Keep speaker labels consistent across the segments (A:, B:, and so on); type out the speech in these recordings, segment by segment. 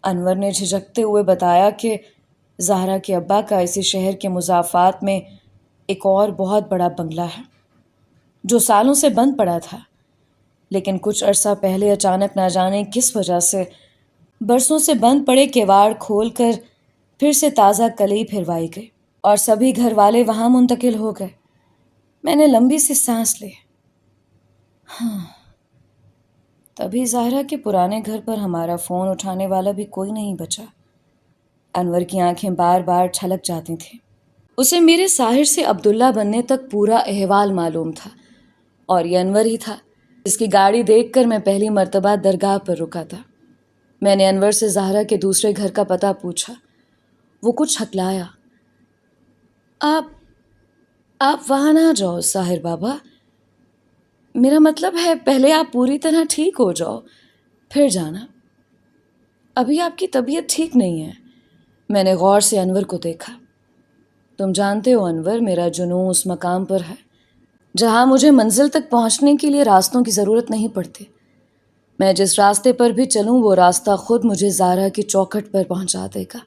A: انور نے جھجکتے ہوئے بتایا کہ زہرا کے ابا کا اسی شہر کے مضافات میں ایک اور بہت بڑا بنگلہ ہے جو سالوں سے بند پڑا تھا، لیکن کچھ عرصہ پہلے اچانک نہ جانے کس وجہ سے برسوں سے بند پڑے کیواڑ کھول کر پھر سے تازہ کلئی پھروائی گئی اور سبھی گھر والے وہاں منتقل ہو گئے۔ میں نے لمبی سی سانس لی۔ تبھی زہرا کے پرانے گھر پر ہمارا فون اٹھانے والا بھی کوئی نہیں بچا۔ انور کی آنکھیں بار بار چھلک جاتی تھیں۔ اسے میرے ساحر سے عبداللہ بننے تک پورا احوال معلوم تھا، اور یہ انور ہی تھا جس کی گاڑی دیکھ کر میں پہلی مرتبہ درگاہ پر رکا تھا۔ میں نے انور سے زہرا کے دوسرے گھر کا پتہ پوچھا۔ وہ کچھ ہکلایا۔ آپ وہاں نہ جاؤ ساحر بابا، میرا مطلب ہے پہلے آپ پوری طرح ٹھیک ہو جاؤ پھر جانا۔ ابھی آپ کی طبیعت ٹھیک نہیں ہے۔ میں نے غور سے انور کو دیکھا۔ تم جانتے ہو انور، میرا جنوں اس مقام پر ہے جہاں مجھے منزل تک پہنچنے کے لیے راستوں کی ضرورت نہیں پڑتی۔ میں جس راستے پر بھی چلوں وہ راستہ خود مجھے زہرا کی چوکھٹ پر پہنچا دے گا۔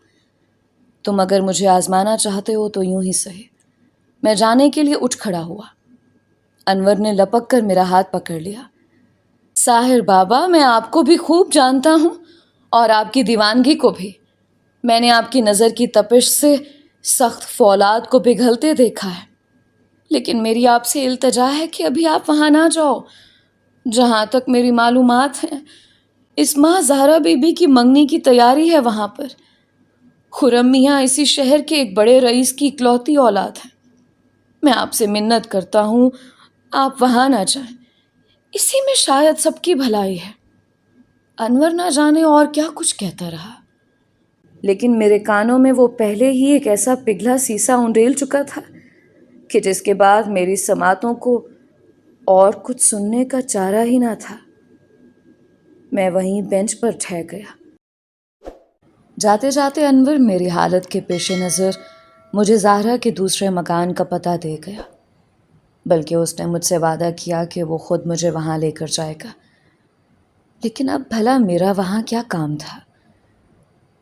A: تم اگر مجھے آزمانا چاہتے ہو تو یوں ہی سہی۔ میں جانے کے لیے اٹھ کھڑا ہوا۔ انور نے لپک کر میرا ہاتھ پکڑ لیا۔ ساحر بابا، میں آپ کو بھی خوب جانتا ہوں اور آپ کی دیوانگی کو بھی۔ میں نے آپ کی نظر کی تپش سے سخت فولاد کو پگھلتے دیکھا ہے، لیکن میری آپ سے التجا ہے کہ ابھی آپ وہاں نہ جاؤ۔ جہاں تک میری معلومات ہیں، اس ماہ زہرا بی بی کی منگنی کی تیاری ہے وہاں پر۔ خرم میاں اسی شہر کے ایک بڑے رئیس کی اکلوتی اولاد ہے۔ میں آپ سے منت کرتا ہوں آپ وہاں نہ جائیں، اسی میں شاید سب کی بھلائی ہے۔ انور نہ جانے اور کیا کچھ کہتا رہا، لیکن میرے کانوں میں وہ پہلے ہی ایک ایسا پگھلا سیسا انڈیل چکا تھا کہ جس کے بعد میری سماعتوں کو اور کچھ سننے کا چارہ ہی نہ تھا۔ میں وہیں بینچ پر ٹھہر گیا۔ جاتے جاتے انور میری حالت کے پیش نظر مجھے زہرا کے دوسرے مکان کا پتہ دے گیا، بلکہ اس نے مجھ سے وعدہ کیا کہ وہ خود مجھے وہاں لے کر جائے گا۔ لیکن اب بھلا میرا وہاں کیا کام تھا؟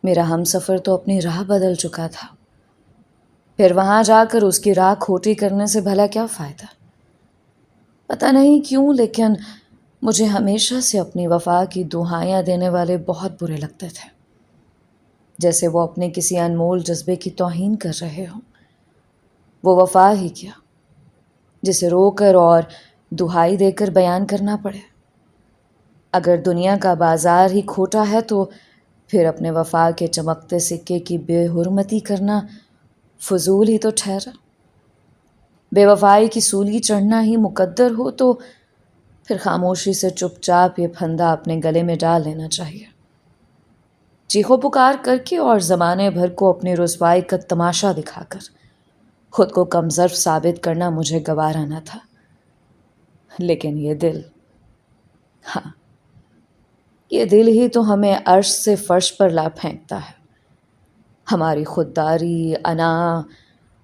A: میرا ہم سفر تو اپنی راہ بدل چکا تھا، پھر وہاں جا کر اس کی راہ کھوٹی کرنے سے بھلا کیا فائدہ؟ پتہ نہیں کیوں، لیکن مجھے ہمیشہ سے اپنی وفا کی دہائیاں دینے والے بہت برے لگتے تھے، جیسے وہ اپنے کسی انمول جذبے کی توہین کر رہے ہوں۔ وہ وفا ہی کیا جسے رو کر اور دہائی دے کر بیان کرنا پڑے۔ اگر دنیا کا بازار ہی کھوٹا ہے تو پھر اپنے وفا کے چمکتے سکے کی بے حرمتی کرنا فضول ہی تو ٹھہرا۔ بے وفائی کی سولی چڑھنا ہی مقدر ہو تو پھر خاموشی سے چپ چاپ یہ پھندا اپنے گلے میں ڈال لینا چاہیے۔ چیخو پکار کر کے اور زمانے بھر کو اپنی رسوائی کا تماشا دکھا کر خود کو کمظرف ثابت کرنا مجھے گوارا نہ تھا۔ لیکن یہ دل، ہاں، یہ دل ہی تو ہمیں عرش سے فرش پر لا پھینکتا ہے۔ ہماری خودداری، انا،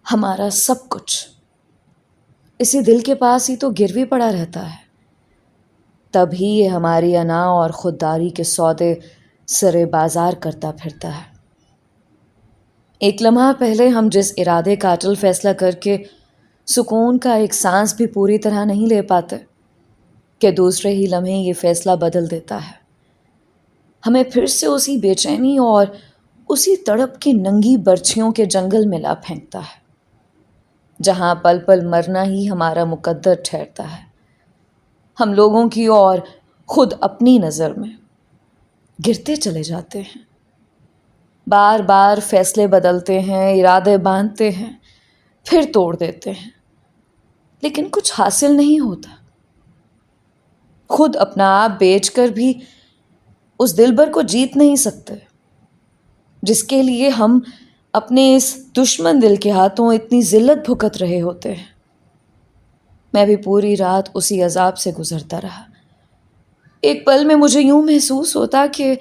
A: ہمارا سب کچھ اسی دل کے پاس ہی تو گروی پڑا رہتا ہے۔ تب ہی یہ ہماری انا اور خودداری کے سودے سرے بازار کرتا پھرتا ہے۔ ایک لمحہ پہلے ہم جس ارادے کا اٹل فیصلہ کر کے سکون کا ایک سانس بھی پوری طرح نہیں لے پاتے کہ دوسرے ہی لمحے یہ فیصلہ بدل دیتا ہے، ہمیں پھر سے اسی بے چینی اور اسی تڑپ کی ننگی برچھیوں کے جنگل میں لا پھینکتا ہے جہاں پل پل مرنا ہی ہمارا مقدر ٹھہرتا ہے۔ ہم لوگوں کی اور خود اپنی نظر میں گرتے چلے جاتے ہیں، بار بار فیصلے بدلتے ہیں، ارادے باندھتے ہیں، پھر توڑ دیتے ہیں، لیکن کچھ حاصل نہیں ہوتا۔ خود اپنا آپ بیچ کر بھی اس دلبر کو جیت نہیں سکتے جس کے لیے ہم اپنے اس دشمن دل کے ہاتھوں اتنی ذلت بھگت رہے ہوتے ہیں۔ میں بھی پوری رات اسی عذاب سے گزرتا رہا۔ ایک پل میں مجھے یوں محسوس ہوتا کہ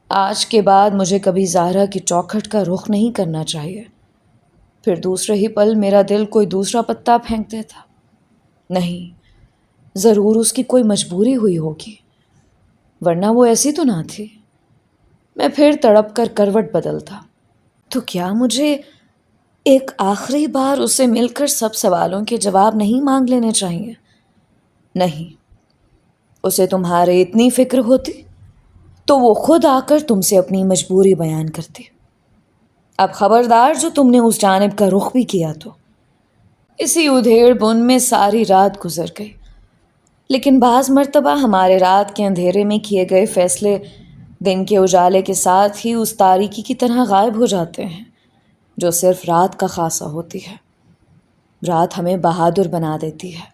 A: آج کے بعد مجھے کبھی زہرا کی چوکھٹ کا رخ نہیں کرنا چاہیے، پھر دوسرے ہی پل میرا دل کوئی دوسرا پتا پھینک دیتا۔ نہیں، ضرور اس کی کوئی مجبوری ہوئی ہوگی، ورنہ وہ ایسی تو نہ تھی۔ میں پھر تڑپ کر کروٹ بدلتا تو کیا مجھے ایک آخری بار اسے مل کر سب سوالوں کے جواب نہیں مانگ لینے چاہیے؟ نہیں، اسے تمہارے اتنی فکر ہوتی تو وہ خود آ کر تم سے اپنی مجبوری بیان کرتی۔ اب خبردار جو تم نے اس جانب کا رخ بھی کیا تو۔ اسی ادھیڑ بن میں ساری رات گزر گئی، لیکن بعض مرتبہ ہمارے رات کے اندھیرے میں کیے گئے فیصلے دن کے اجالے کے ساتھ ہی اس تاریکی کی طرح غائب ہو جاتے ہیں جو صرف رات کا خاصہ ہوتی ہے۔ رات ہمیں بہادر بنا دیتی ہے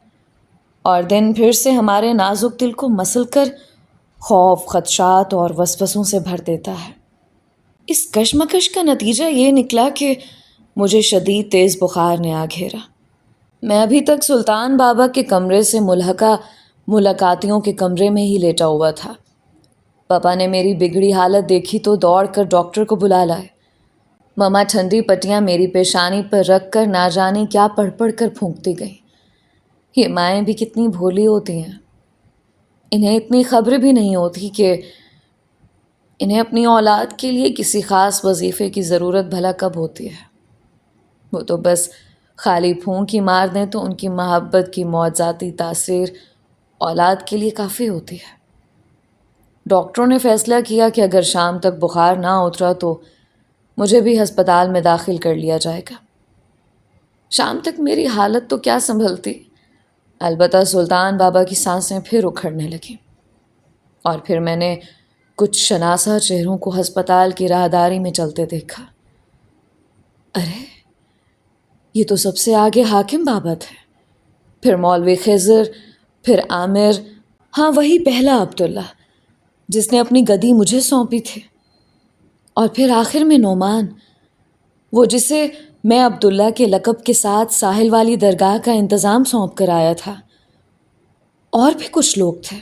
A: اور دن پھر سے ہمارے نازک دل کو مسل کر خوف، خدشات اور وسوسوں سے بھر دیتا ہے۔ اس کشمکش کا نتیجہ یہ نکلا کہ مجھے شدید تیز بخار نے آ گھیرا۔ میں ابھی تک سلطان بابا کے کمرے سے ملحقہ ملاقاتیوں کے کمرے میں ہی لیٹا ہوا تھا۔ پاپا نے میری بگڑی حالت دیکھی تو دوڑ کر ڈاکٹر کو بلا لائے۔ ماما ٹھنڈی پٹیاں میری پیشانی پر رکھ کر نہ جانے کیا پڑھ پڑھ کر پھونکتی گئیں۔ یہ مائیں بھی کتنی بھولی ہوتی ہیں، انہیں اتنی خبر بھی نہیں ہوتی کہ انہیں اپنی اولاد کے لیے کسی خاص وظیفے کی ضرورت بھلا کب ہوتی ہے۔ وہ تو بس خالی پھونک ہی مار دیں تو ان کی محبت کی معجزاتی تاثیر اولاد کے لیے کافی ہوتی ہے۔ ڈاکٹروں نے فیصلہ کیا کہ اگر شام تک بخار نہ اترا تو مجھے بھی ہسپتال میں داخل کر لیا جائے گا۔ شام تک میری حالت تو کیا سنبھلتی، البتہ سلطان بابا کی سانسیں پھر اکھڑنے لگیں، اور پھر میں نے کچھ شناسا چہروں کو ہسپتال کی راہداری میں چلتے دیکھا۔ ارے یہ تو سب سے آگے حاکم بابا تھے، پھر مولوی خضر، پھر عامر، ہاں وہی پہلا عبداللہ جس نے اپنی گدی مجھے سونپی تھی، اور پھر آخر میں نعمان، وہ جسے میں عبداللہ کے لقب کے ساتھ ساحل والی درگاہ کا انتظام سونپ کر آیا تھا۔ اور بھی کچھ لوگ تھے،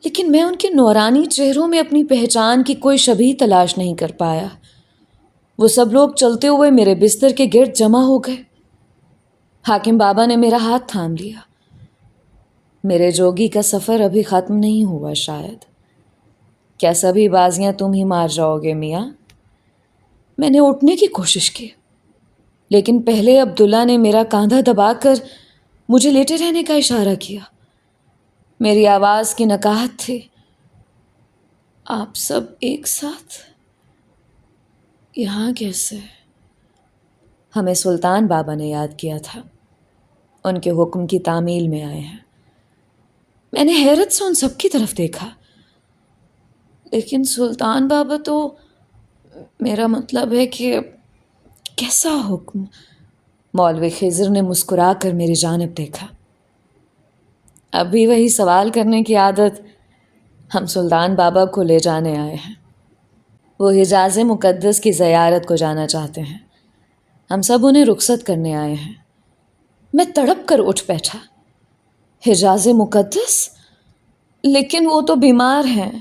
A: لیکن میں ان کے نورانی چہروں میں اپنی پہچان کی کوئی شبیہ تلاش نہیں کر پایا۔ وہ سب لوگ چلتے ہوئے میرے بستر کے گرد جمع ہو گئے۔ حاکم بابا نے میرا ہاتھ تھام لیا۔ میرے جوگی کا سفر ابھی ختم نہیں ہوا شاید۔ کیا سبھی بازیاں تم ہی مار جاؤ گے میاں؟ میں نے اٹھنے کی کوشش کی، لیکن پہلے عبداللہ نے میرا کاندھا دبا کر مجھے لیٹے رہنے کا اشارہ کیا۔ میری آواز کی نکاہت تھی، آپ سب ایک ساتھ یہاں کیسے؟ ہمیں سلطان بابا نے یاد کیا تھا، ان کے حکم کی تعمیل میں آئے ہیں۔ میں نے حیرت سے ان سب کی طرف دیکھا، لیکن سلطان بابا تو، میرا مطلب ہے کہ کیسا حکم؟ مولوی خضر نے مسکرا کر میری جانب دیکھا۔ اب بھی وہی سوال کرنے کی عادت، ہم سلطان بابا کو لے جانے آئے ہیں۔ وہ حجاز مقدس کی زیارت کو جانا چاہتے ہیں، ہم سب انہیں رخصت کرنے آئے ہیں۔ میں تڑپ کر اٹھ بیٹھا۔ حجاز مقدس؟ لیکن وہ تو بیمار ہیں،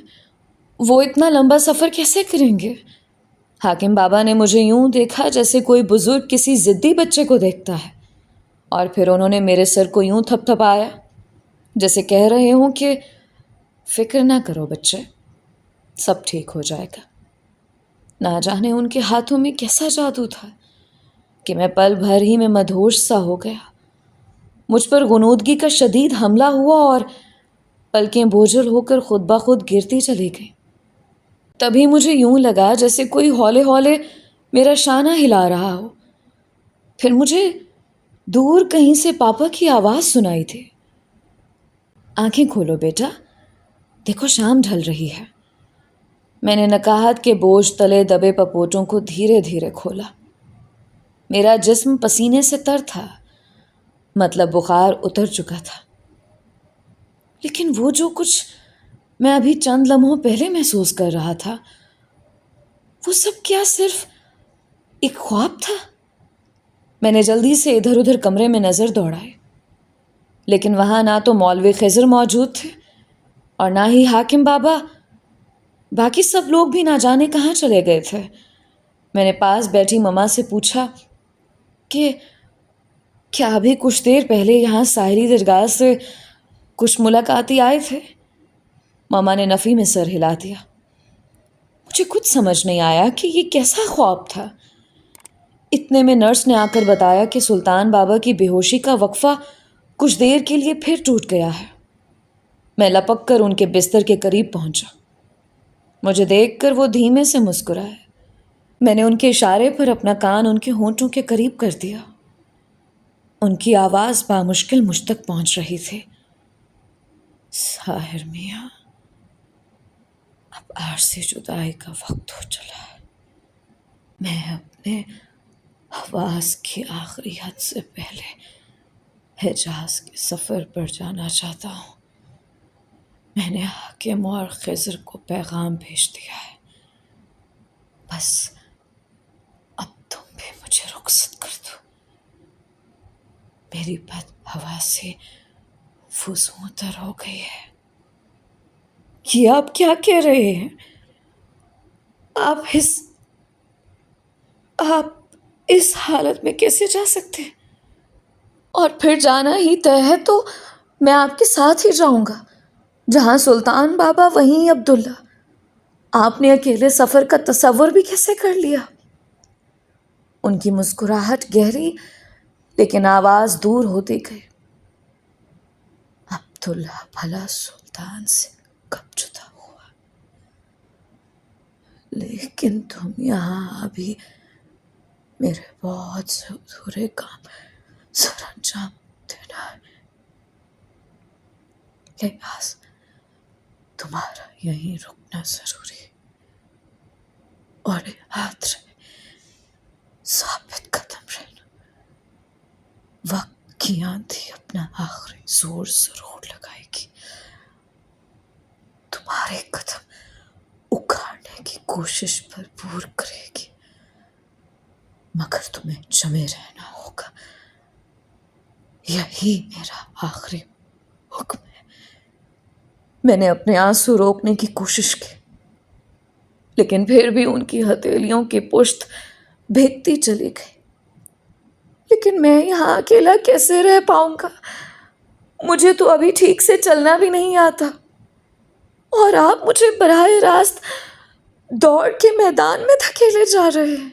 A: وہ اتنا لمبا سفر کیسے کریں گے؟ حاکم بابا نے مجھے یوں دیکھا جیسے کوئی بزرگ کسی ضدی بچے کو دیکھتا ہے، اور پھر انہوں نے میرے سر کو یوں تھپ تھپایا جیسے کہہ رہے ہوں کہ فکر نہ کرو بچے، سب ٹھیک ہو جائے گا۔ نہ جانے ان کے ہاتھوں میں کیسا جادو تھا کہ میں پل بھر ہی میں مدہوش سا ہو گیا۔ مجھ پر غنودگی کا شدید حملہ ہوا اور پلکیں بوجھل ہو کر خود بخود گرتی چلی گئیں۔ تبھی مجھے یوں لگا جیسے کوئی ہولے ہولے میرا شانہ ہلا رہا ہو۔ پھر مجھے دور کہیں سے پاپا کی آواز سنائی تھی، آنکھیں کھولو بیٹا، دیکھو شام ڈھل رہی ہے۔ میں نے نکاہت کے بوجھ تلے دبے پپوٹوں کو دھیرے دھیرے کھولا۔ میرا جسم پسینے سے تر تھا، مطلب بخار اتر چکا تھا، لیکن وہ جو کچھ میں ابھی چند لمحوں پہلے محسوس کر رہا تھا، وہ سب کیا صرف ایک خواب تھا؟ میں نے جلدی سے ادھر ادھر کمرے میں نظر دوڑائی، لیکن وہاں نہ تو مولوی خضر موجود تھے اور نہ ہی حاکم بابا، باقی سب لوگ بھی نہ جانے کہاں چلے گئے تھے۔ میں نے پاس بیٹھی مما سے پوچھا کہ کیا ابھی کچھ دیر پہلے یہاں ساحلی درگاہ سے کچھ ملاقاتی آئے تھے؟ ماما نے نفی میں سر ہلا دیا۔ مجھے کچھ سمجھ نہیں آیا کہ یہ کیسا خواب تھا۔ اتنے میں نرس نے آ کر بتایا کہ سلطان بابا کی بے ہوشی کا وقفہ کچھ دیر کے لیے پھر ٹوٹ گیا ہے۔ میں لپک کر ان کے بستر کے قریب پہنچا۔ مجھے دیکھ کر وہ دھیمے سے مسکرائے۔ میں نے ان کے اشارے پر اپنا کان ان کے ہونٹوں کے قریب کر دیا۔ ان کی آواز بامشکل مجھ تک پہنچ رہی تھی۔ ساحر میاں، اب عارضی جدائی کا وقت ہو چلا ہے۔ میں اپنے حواس کی آخری حد سے پہلے حجاز کے سفر پر جانا چاہتا ہوں۔ میں نے حاکم اور خضر کو پیغام بھیج دیا ہے۔ بس اب تم بھی مجھے رخصت کر دو۔ میری بد حواسی فزوں تر ہو گئی ہے۔ یہ آپ کیا کہہ رہے ہیں؟ آپ اس حالت میں کیسے جا سکتے ہیں؟ اور پھر جانا ہی طے ہے تو میں آپ کے ساتھ ہی جاؤں گا۔ جہاں سلطان بابا وہیں عبداللہ۔ آپ نے اکیلے سفر کا تصور بھی کیسے کر لیا؟ ان کی مسکراہٹ گہری لیکن آواز دور ہوتی گئی۔ عبداللہ بھلا سلطان سے کب جدا ہوا؟ لیکن تم یہاں ابھی میرے بہت سے ادھورے کام سر انجام دینا ہے، لحاظ تمہارا یہیں رکنا ضروری ہے۔ اور یاد رہے، ثابت قدم رہنا۔ وقت کی آندھی اپنا آخری زور ضرور لگائے گی، تمہارے قدم اکھاڑنے کی کوشش بھرپور کرے گی، مگر تمہیں جمے رہنا ہوگا۔ یہی میرا آخری حکم ہے۔ میں نے اپنے آنسو روکنے کی کوشش کی، لیکن پھر بھی ان کی ہتھیلیوں کی پشت بھیگتی چلی گئی۔ لیکن میں یہاں اکیلا کیسے رہ پاؤں گا؟ مجھے تو ابھی ٹھیک سے چلنا بھی نہیں آتا، اور آپ مجھے براہ راست دوڑ کے میدان میں دھکیلے جا رہے ہیں۔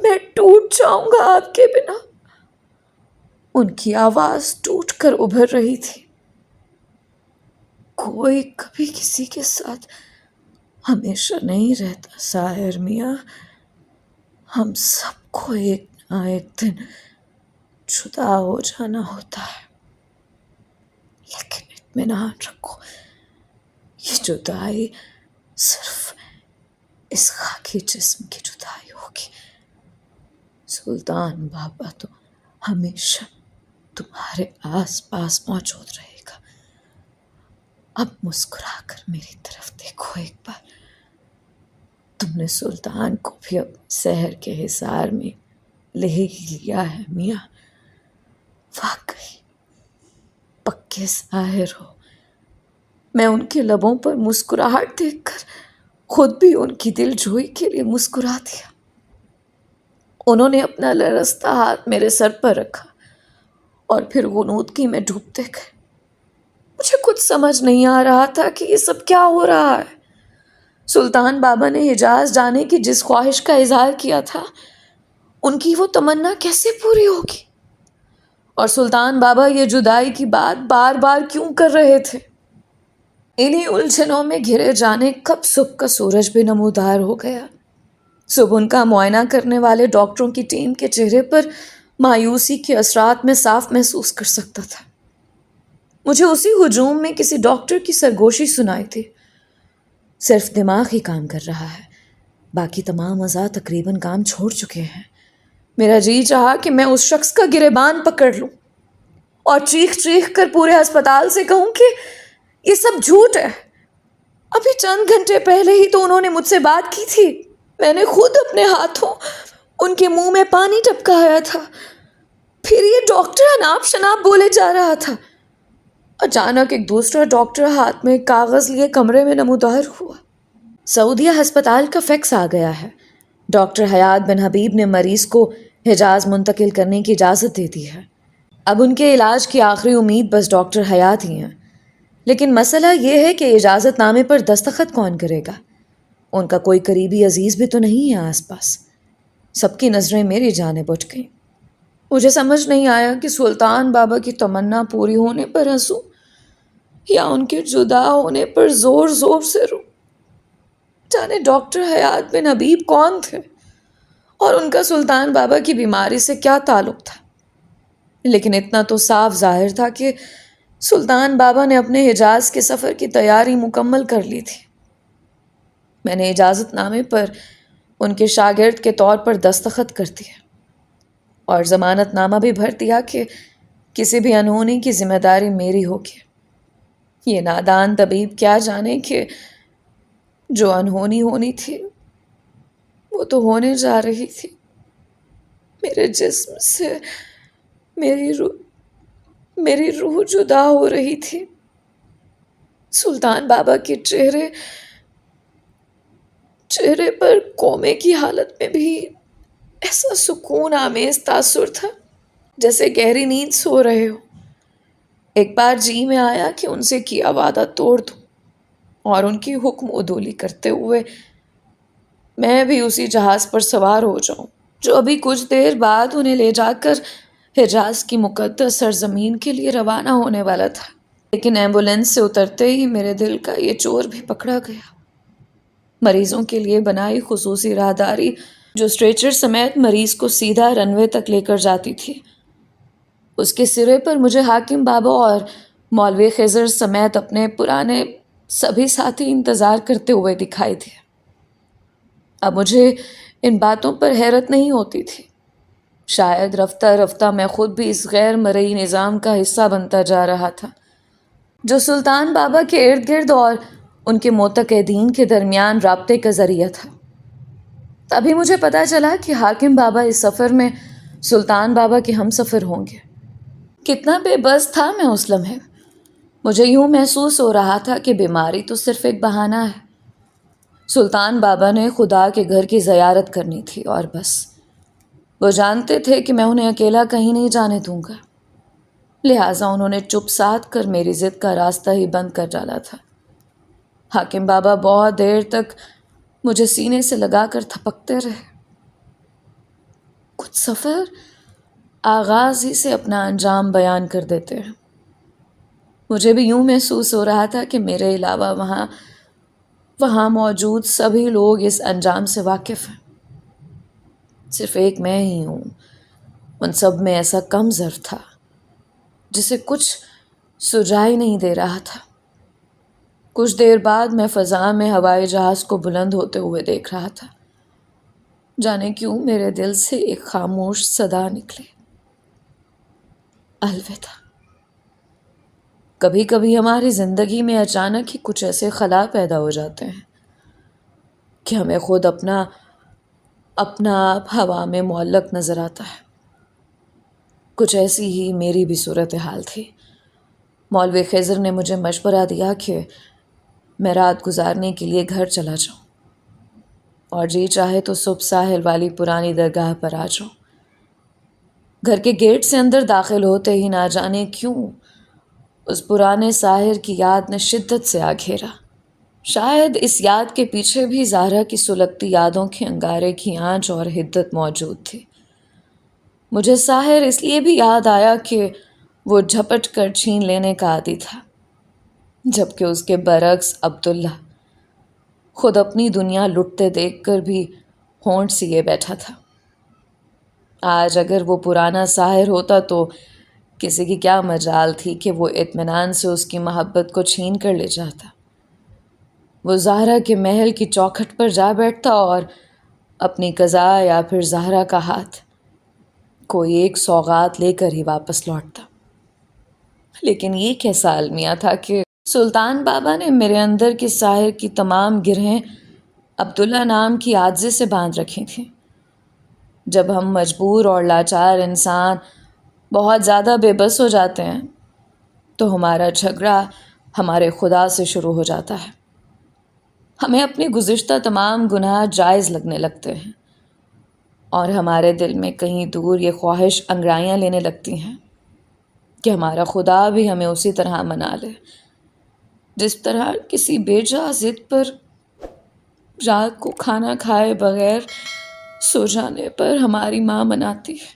A: میں ٹوٹ جاؤں گا آپ کے بنا۔ ان کی آواز ٹوٹ کر ابھر رہی تھی۔ کوئی کبھی کسی کے ساتھ ہمیشہ نہیں رہتا ساحر میاں۔ ہم سب کو ایک نہ ایک دن جدا ہو جانا ہوتا ہے، لیکن اطمینان رکھو، یہ جدائی صرف اس خاکی جسم کی جدائی ہوگی۔ سلطان بابا تو ہمیشہ تمہارے آس پاس موجود رہے گا۔ اب مسکرا کر میری طرف دیکھو ایک بار۔ تم نے سلطان کو بھی اپنے سحر کے حصار میں لے ہی لیا ہے میاں۔ واقعی پکے ساحر ہو۔ میں ان کے لبوں پر مسکراہٹ دیکھ کر خود بھی ان کی دل جوئی کے لیے مسکرا دیا۔ انہوں نے اپنا لرزتا ہاتھ میرے سر پر رکھا اور پھر غنودگی میں ڈوبتے گئے۔ مجھے کچھ سمجھ نہیں آ رہا تھا کہ یہ سب کیا ہو رہا ہے۔ سلطان بابا نے حجاز جانے کی جس خواہش کا اظہار کیا تھا، ان کی وہ تمنا کیسے پوری ہوگی؟ اور سلطان بابا یہ جدائی کی بات بار بار کیوں کر رہے تھے؟ انہی الجھنوں میں گھرے جانے کب صبح کا سورج بھی نمودار ہو گیا۔ صبح ان کا معائنہ کرنے والے ڈاکٹروں کی ٹیم کے چہرے پر مایوسی کے اثرات میں صاف محسوس کر سکتا تھا۔ مجھے اسی ہجوم میں کسی ڈاکٹر کی سرگوشی سنائی تھی، صرف دماغ ہی کام کر رہا ہے، باقی تمام اعضاء تقریباً کام چھوڑ چکے ہیں۔ میرا جی چاہا کہ میں اس شخص کا گریبان پکڑ لوں اور چیخ چیخ کر پورے ہسپتال سے کہوں کہ یہ سب جھوٹ ہے۔ ابھی چند گھنٹے پہلے ہی تو انہوں نے مجھ سے بات کی تھی، میں نے خود اپنے ہاتھوں ان کے منہ میں پانی ٹپکایا تھا، پھر یہ ڈاکٹر اناپ شناپ بولے جا رہا تھا۔ اچانک ایک دوسرا ڈاکٹر ہاتھ میں ایک کاغذ لیے کمرے میں نمودار ہوا۔ سعودیہ ہسپتال کا فیکس آ گیا ہے۔ ڈاکٹر حیات بن حبیب نے مریض کو حجاز منتقل کرنے کی اجازت دے دی ہے۔ اب ان کے علاج کی آخری امید بس ڈاکٹر حیات ہی ہیں۔ لیکن مسئلہ یہ ہے کہ اجازت نامے پر دستخط کون کرے گا؟ ان کا کوئی قریبی عزیز بھی تو نہیں ہے آس پاس۔ سب کی نظریں میری جانب اٹھ گئیں۔ مجھے سمجھ نہیں آیا کہ سلطان بابا کی تمنا پوری ہونے پر ہنسوں یا ان کے جدا ہونے پر زور زور سے رو۔ جانے ڈاکٹر حیات بن حبیب کون تھے اور ان کا سلطان بابا کی بیماری سے کیا تعلق تھا؟ لیکن اتنا تو صاف ظاہر تھا کہ سلطان بابا نے اپنے حجاز کے سفر کی تیاری مکمل کر لی تھی۔ میں نے اجازت نامے پر ان کے شاگرد کے طور پر دستخط کر دیا اور ضمانت نامہ بھی بھر دیا کہ کسی بھی انہونی کی ذمہ داری میری ہوگی۔ یہ نادان طبیب کیا جانے کہ جو انہونی ہونی تھی وہ تو ہونے جا رہی تھی۔ میرے جسم سے میری روح جدا ہو رہی تھی۔ سلطان بابا کے چہرے پر کومے کی حالت میں بھی ایسا سکون آمیز تاثر تھا جیسے گہری نیند سو رہے ہو۔ ایک بار جی میں آیا کہ ان سے کیا وعدہ توڑ دوں اور ان کی حکم عدولی کرتے ہوئے میں بھی اسی جہاز پر سوار ہو جاؤں جو ابھی کچھ دیر بعد انہیں لے جا کر حجاز کی مقدس سرزمین کے لیے روانہ ہونے والا تھا۔ لیکن ایمبولینس سے اترتے ہی میرے دل کا یہ چور بھی پکڑا گیا۔ مریضوں کے لیے بنائی خصوصی راہداری جو اسٹریچر سمیت مریض کو سیدھا رن وے تک لے کر جاتی تھی، اس کے سرے پر مجھے حاکم بابا اور مولوی خضر سمیت اپنے پرانے سبھی ساتھی انتظار کرتے ہوئے دکھائی دیے۔ اب مجھے ان باتوں پر حیرت نہیں ہوتی تھی۔ شاید رفتہ رفتہ میں خود بھی اس غیر مرئی نظام کا حصہ بنتا جا رہا تھا جو سلطان بابا کے ارد گرد اور ان کے معتقدین کے درمیان رابطے کا ذریعہ تھا۔ تبھی مجھے پتہ چلا کہ حاکم بابا اس سفر میں سلطان بابا کے ہم سفر ہوں گے۔ کتنا بے بس تھا میں اس لمحے۔ مجھے یوں محسوس ہو رہا تھا کہ بیماری تو صرف ایک بہانہ ہے۔ سلطان بابا نے خدا کے گھر کی زیارت کرنی تھی اور بس۔ وہ جانتے تھے کہ میں انہیں اکیلا کہیں نہیں جانے دوں گا، لہٰذا انہوں نے چپ سادھ کر میری ضد کا راستہ ہی بند کر ڈالا تھا۔ حاکم بابا بہت دیر تک مجھے سینے سے لگا کر تھپکتے رہے۔ کچھ سفر آغاز ہی سے اپنا انجام بیان کر دیتے ہیں۔ مجھے بھی یوں محسوس ہو رہا تھا کہ میرے علاوہ وہاں موجود سبھی لوگ اس انجام سے واقف ہیں، صرف ایک میں ہی ہوں ان سب میں ایسا کم ظرف تھا جسے کچھ سجائی نہیں دے رہا تھا۔ کچھ دیر بعد میں فضا میں ہوائی جہاز کو بلند ہوتے ہوئے دیکھ رہا تھا۔ جانے کیوں میرے دل سے ایک خاموش صدا نکلی، الوداع۔ کبھی کبھی ہماری زندگی میں اچانک ہی کچھ ایسے خلا پیدا ہو جاتے ہیں کہ ہمیں خود اپنا آپ ہوا میں معلق نظر آتا ہے۔ کچھ ایسی ہی میری بھی صورتحال تھی۔ مولوی خضر نے مجھے مشورہ دیا کہ میں رات گزارنے کے لیے گھر چلا جاؤں اور جی چاہے تو صبح ساحل والی پرانی درگاہ پر آ جاؤں۔ گھر کے گیٹ سے اندر داخل ہوتے ہی نہ جانے کیوں اس پرانے ساحر کی یاد نے شدت سے آ گھیرا۔ شاید اس یاد کے پیچھے بھی زہرا کی سلگتی یادوں کے انگارے کی آنچ اور حدت موجود تھی۔ مجھے ساحر اس لیے بھی یاد آیا کہ وہ جھپٹ کر چھین لینے کا عادی تھا، جبکہ اس کے برعکس عبداللہ خود اپنی دنیا لٹتے دیکھ کر بھی ہونٹ سیے بیٹھا تھا۔ آج اگر وہ پرانا ساحر ہوتا تو کسی کی کیا مجال تھی کہ وہ اطمینان سے اس کی محبت کو چھین کر لے جاتا۔ وہ زہرا کے محل کی چوکھٹ پر جا بیٹھتا اور اپنی قضا یا پھر زہرا کا ہاتھ کوئی ایک سوغات لے کر ہی واپس لوٹتا۔ لیکن یہ کیسا المیہ تھا کہ سلطان بابا نے میرے اندر کی ساحر کی تمام گرہیں عبداللہ نام کی عاجزی سے باندھ رکھی تھیں۔ جب ہم مجبور اور لاچار انسان بہت زیادہ بے بس ہو جاتے ہیں تو ہمارا جھگڑا ہمارے خدا سے شروع ہو جاتا ہے۔ ہمیں اپنی گزشتہ تمام گناہ جائز لگنے لگتے ہیں اور ہمارے دل میں کہیں دور یہ خواہش انگڑائیاں لینے لگتی ہیں کہ ہمارا خدا بھی ہمیں اسی طرح منا لے جس طرح کسی بے جا ضد پر رات کو کھانا کھائے بغیر سو جانے پر ہماری ماں مناتی ہے،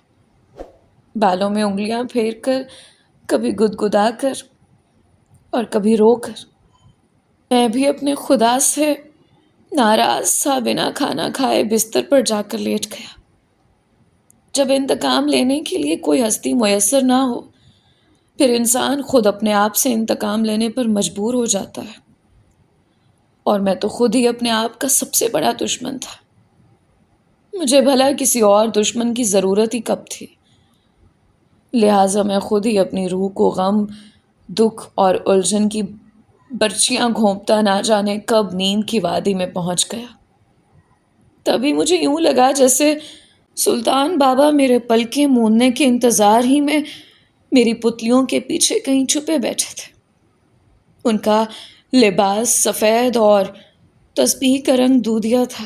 A: بالوں میں انگلیاں پھیر کر، کبھی گدگدا کر اور کبھی رو کر۔ میں بھی اپنے خدا سے ناراض سا بنا کھانا کھائے بستر پر جا کر لیٹ گیا۔ جب انتقام لینے کے لیے کوئی ہستی میسر نہ ہو، پھر انسان خود اپنے آپ سے انتقام لینے پر مجبور ہو جاتا ہے، اور میں تو خود ہی اپنے آپ کا سب سے بڑا دشمن تھا۔ مجھے بھلا کسی اور دشمن کی ضرورت ہی کب تھی؟ لہٰذا میں خود ہی اپنی روح کو غم، دکھ اور الجھن کی برچیاں گھونپتا نہ جانے کب نیند کی وادی میں پہنچ گیا۔ تبھی مجھے یوں لگا جیسے سلطان بابا میرے پلکیں موننے کے انتظار ہی میں میری پتلیوں کے پیچھے کہیں چھپے بیٹھے تھے۔ ان کا لباس سفید اور تسبیح کا رنگ دودھیا تھا۔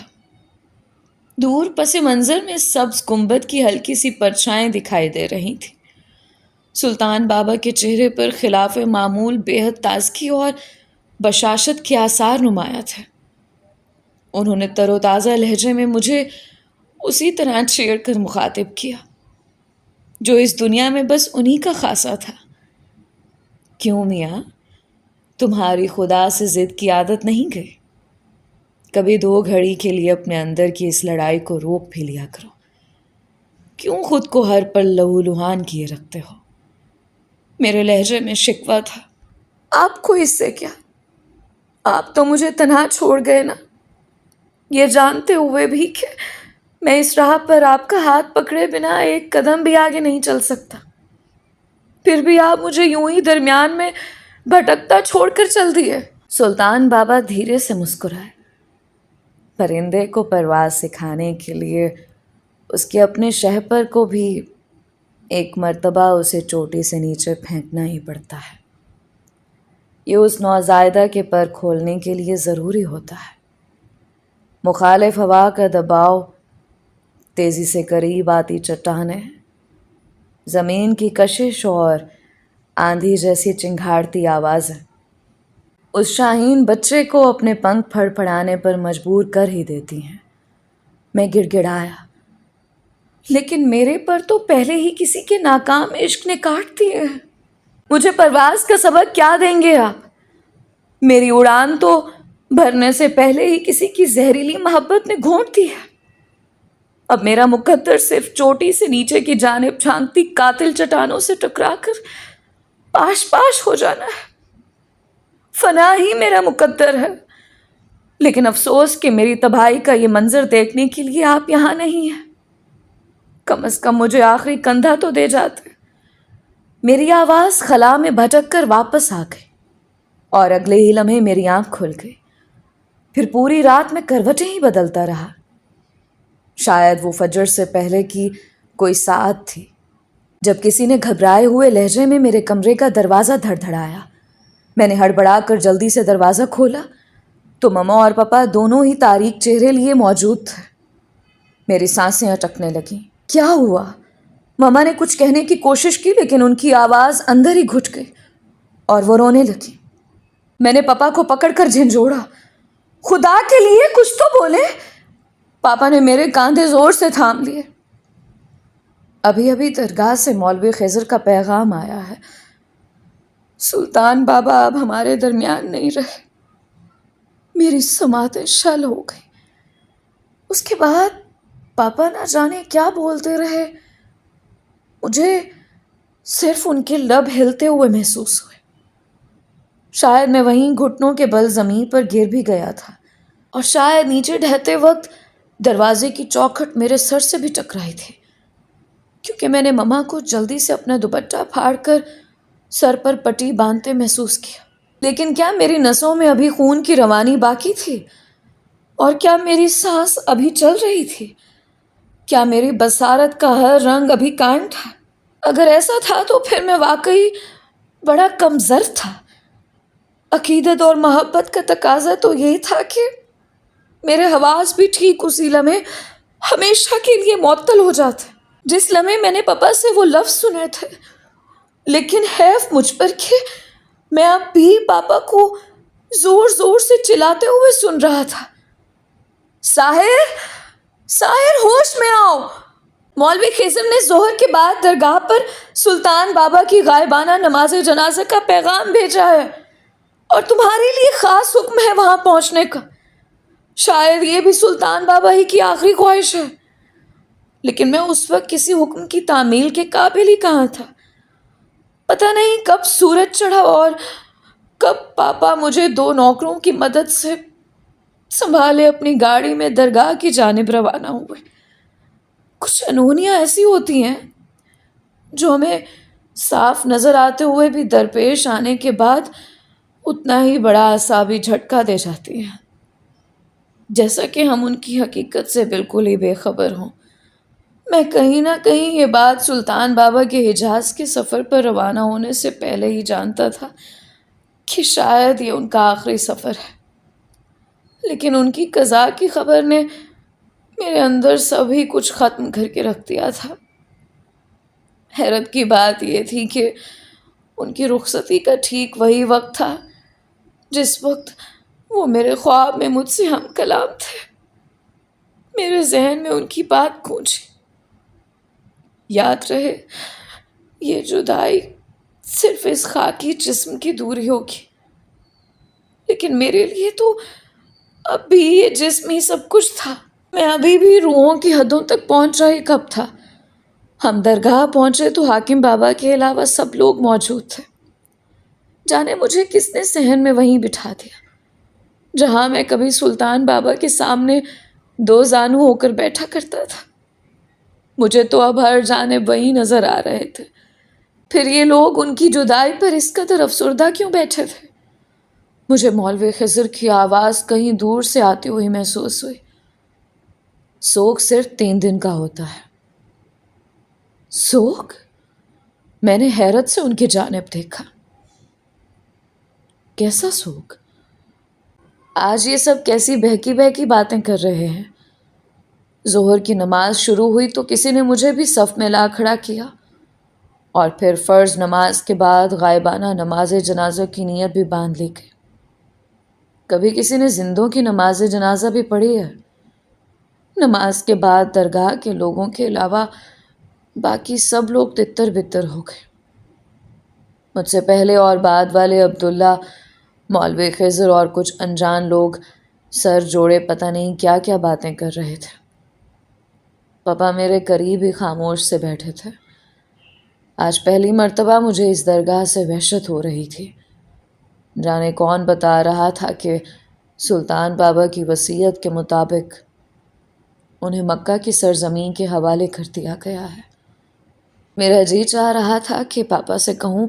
A: دور پس منظر میں سبز گنبد کی ہلکی سی پرچھائیں دکھائی دے رہی تھیں۔ سلطان بابا کے چہرے پر خلاف معمول بے حد تازگی اور بشاشت کے آثار نمایاں تھے۔ انہوں نے تر و تازہ لہجے میں مجھے اسی طرح چھیڑ کر مخاطب کیا جو اس دنیا میں بس انہی کا خاصا تھا۔ کیوں میاں، تمہاری خدا سے ضد کی عادت نہیں گئی؟ کبھی دو گھڑی کے لیے اپنے اندر کی اس لڑائی کو روک بھی لیا کرو۔ کیوں خود کو ہر پل لہو لہان کیے رکھتے ہو؟ میرے لہجے میں شکوہ تھا۔ آپ کو اس سے کیا؟ آپ تو مجھے تنہا چھوڑ گئے نا، یہ جانتے ہوئے بھی کہ میں اس راہ پر آپ کا ہاتھ پکڑے بنا ایک قدم بھی آگے نہیں چل سکتا۔ پھر بھی آپ مجھے یوں ہی درمیان میں بھٹکتا چھوڑ کر چل دیے۔ سلطان بابا دھیرے سے مسکرائے۔ پرندے کو پرواز سکھانے کے لیے اس کے اپنے شہپر کو بھی ایک مرتبہ اسے چوٹی سے نیچے پھینکنا ہی پڑتا ہے۔ یہ اس نوزائیدہ کے پر کھولنے کے لیے ضروری ہوتا ہے۔ مخالف ہوا کا دباؤ، تیزی سے قریب آتی چٹانیں، زمین کی کشش اور آندھی جیسی چنگھاڑتی آوازیں اس شاہین بچے کو اپنے پنکھ پھڑ پھڑانے پر مجبور کر ہی دیتی ہیں۔ میں گڑ گڑایا، لیکن میرے پر تو پہلے ہی کسی کے ناکام عشق نے کاٹ دیے ہیں۔ مجھے پرواز کا سبق کیا دیں گے آپ؟ میری اڑان تو بھرنے سے پہلے ہی کسی کی زہریلی محبت نے گھونٹ دی ہے۔ اب میرا مقدر صرف چوٹی سے نیچے کی جانب جھانکتی قاتل چٹانوں سے ٹکرا کر پاش پاش ہو جانا ہے۔ فنا ہی میرا مقدر ہے، لیکن افسوس کہ میری تباہی کا یہ منظر دیکھنے کے لیے آپ یہاں نہیں ہیں۔ کم از کم مجھے آخری کندھا تو دے جاتے۔ میری آواز خلا میں بھٹک کر واپس آ گئی اور اگلے ہی لمحے میری آنکھ کھل گئی۔ پھر پوری رات میں کروٹیں ہی بدلتا رہا۔ شاید وہ فجر سے پہلے کی کوئی ساعت تھی جب کسی نے گھبرائے ہوئے لہجے میں میرے کمرے کا دروازہ دھڑدھڑایا۔ میں نے ہڑبڑا کر جلدی سے دروازہ کھولا تو مما اور پاپا دونوں ہی تاریک چہرے لیے موجود تھے۔ میری سانسیں اٹکنے لگیں۔ کیا ہوا؟ مما نے کچھ کہنے کی کوشش کی، لیکن ان کی آواز اندر ہی گھٹ گئی اور وہ رونے لگی۔ میں نے پاپا کو پکڑ کر جھنجھوڑا۔ خدا کے لیے کچھ تو بولے۔ پاپا نے میرے کاندھے زور سے تھام لیے۔ ابھی ابھی درگاہ سے مولوی خضر کا پیغام آیا ہے۔ سلطان بابا اب ہمارے درمیان نہیں رہے۔ میری سماعتیں شل ہو گئی۔ اس کے بعد پاپا نہ جانے کیا بولتے رہے، مجھے صرف ان کے لب ہلتے ہوئے محسوس ہوئے۔ شاید میں وہیں گھٹنوں کے بل زمین پر گر بھی گیا تھا، اور شاید نیچے ڈھہتے وقت دروازے کی چوکھٹ میرے سر سے بھی ٹکرائی تھی، کیونکہ میں نے مما کو جلدی سے اپنا دوپٹہ پھاڑ کر سر پر پٹی باندھتے محسوس کیا۔ لیکن کیا میری نسوں میں ابھی خون کی روانی باقی تھی؟ اور کیا میری سانس ابھی چل رہی تھی؟ کیا میری بصارت کا ہر رنگ ابھی قائم تھا؟ اگر ایسا تھا تو پھر میں واقعی بڑا کمزور تھا۔ عقیدت اور محبت کا تقاضا تو یہی تھا کہ میرے حواس بھی ٹھیک اسی لمحے ہمیشہ کے لیے معطل ہو جاتے جس لمحے میں نے پاپا سے وہ لفظ سنے تھے۔ لیکن حیف مجھ پر کہ میں اب بھی پاپا کو زور زور سے چلاتے ہوئے سن رہا تھا، ساحر، ساحر ہوش میں آؤ! مولوی خضر نے ظہر کے بعد درگاہ پر سلطان بابا کی غائبانہ نماز جنازہ کا پیغام بھیجا ہے اور تمہارے لیے خاص حکم ہے وہاں پہنچنے کا۔ شاید یہ بھی سلطان بابا ہی کی آخری خواہش ہے، لیکن میں اس وقت کسی حکم کی تعمیل کے قابل ہی کہاں تھا۔ پتہ نہیں کب سورج چڑھا اور کب پاپا مجھے 2 نوکروں کی مدد سے سنبھالے اپنی گاڑی میں درگاہ کی جانب روانہ ہوئے۔ کچھ انہونیاں ایسی ہوتی ہیں جو ہمیں صاف نظر آتے ہوئے بھی درپیش آنے کے بعد اتنا ہی بڑا اعصابی جھٹکا دے جاتی ہیں، جیسا کہ ہم ان کی حقیقت سے بالکل ہی بے خبر ہوں۔ میں کہیں نہ کہیں یہ بات سلطان بابا کے حجاز کے سفر پر روانہ ہونے سے پہلے ہی جانتا تھا کہ شاید یہ ان کا آخری سفر ہے، لیکن ان کی قضا کی خبر نے میرے اندر سب ہی کچھ ختم کر کے رکھ دیا تھا۔ حیرت کی بات یہ تھی کہ ان کی رخصتی کا ٹھیک وہی وقت تھا جس وقت وہ میرے خواب میں مجھ سے ہم کلام تھے۔ میرے ذہن میں ان کی بات گونجی، یاد رہے یہ جدائی صرف اس خاکی جسم کی دوری ہوگی، لیکن میرے لیے تو اب بھی یہ جسم ہی سب کچھ تھا۔ میں ابھی بھی روحوں کی حدوں تک پہنچا ہی کب تھا۔ ہم درگاہ پہنچے تو حاکم بابا کے علاوہ سب لوگ موجود تھے۔ جانے مجھے کس نے صحن میں وہیں بٹھا دیا جہاں میں کبھی سلطان بابا کے سامنے 2 زانو ہو کر بیٹھا کرتا تھا۔ مجھے تو اب ہر جانب وہی نظر آ رہے تھے۔ پھر یہ لوگ ان کی جدائی پر اس قدر افسردہ کیوں بیٹھے تھے؟ مجھے مولوی خضر کی آواز کہیں دور سے آتی ہوئی محسوس ہوئی، سوگ صرف 3 دن کا ہوتا ہے۔ سوگ؟ میں نے حیرت سے ان کی جانب دیکھا۔ کیسا سوگ؟ آج یہ سب کیسی بہکی بہکی باتیں کر رہے ہیں؟ ظہر کی نماز شروع ہوئی تو کسی نے مجھے بھی صف میں لا کھڑا کیا، اور پھر فرض نماز کے بعد غائبانہ نماز جنازہ کی نیت بھی باندھ لی گئی۔ کبھی کسی نے زندوں کی نماز جنازہ بھی پڑھی ہے؟ نماز کے بعد درگاہ کے لوگوں کے علاوہ باقی سب لوگ تتر بتر ہو گئے۔ مجھ سے پہلے اور بعد والے عبداللہ، مولوی خضر اور کچھ انجان لوگ سر جوڑے پتہ نہیں کیا کیا باتیں کر رہے تھے۔ پاپا میرے قریب ہی خاموش سے بیٹھے تھے۔ آج پہلی مرتبہ مجھے اس درگاہ سے وحشت ہو رہی تھی۔ جانے کون بتا رہا تھا کہ سلطان بابا کی وصیت کے مطابق انہیں مکہ کی سرزمین کے حوالے کر دیا گیا ہے۔ میرا جی چاہ رہا تھا کہ پاپا سے کہوں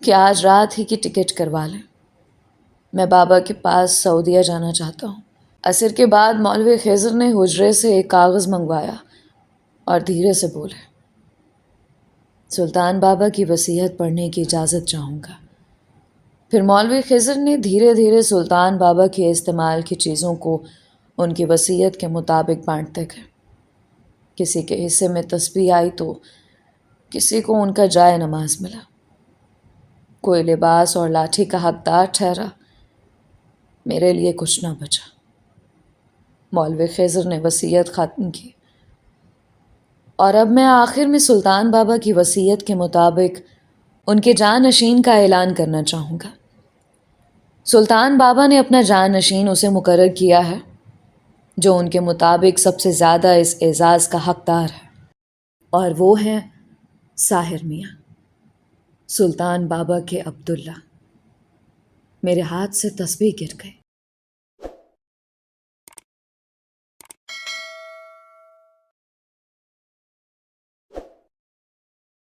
A: کہ آج رات ہی کی ٹکٹ کروا لیں، میں بابا کے پاس سعودیہ جانا چاہتا ہوں۔ عصر کے بعد مولوی خضر نے حجرے سے ایک کاغذ منگوایا اور دھیرے سے بولے، سلطان بابا کی وصیت پڑھنے کی اجازت چاہوں گا۔ پھر مولوی خضر نے دھیرے دھیرے سلطان بابا کے استعمال کی چیزوں کو ان کی وصیت کے مطابق بانٹتے گئے۔ کسی کے حصے میں تسبیح آئی تو کسی کو ان کا جائے نماز ملا، کوئی لباس اور لاٹھی کا حقدار ٹھہرا، میرے لیے کچھ نہ بچا۔ مولوی خضر نے وصیت ختم کی، اور اب میں آخر میں سلطان بابا کی وصیت کے مطابق ان کے جانشین کا اعلان کرنا چاہوں گا۔ سلطان بابا نے اپنا جانشین اسے مقرر کیا ہے جو ان کے مطابق سب سے زیادہ اس اعزاز کا حقدار ہے، اور وہ ہیں ساحر میاں، سلطان بابا کے عبداللہ۔ میرے ہاتھ سے تسبیح گر گئی۔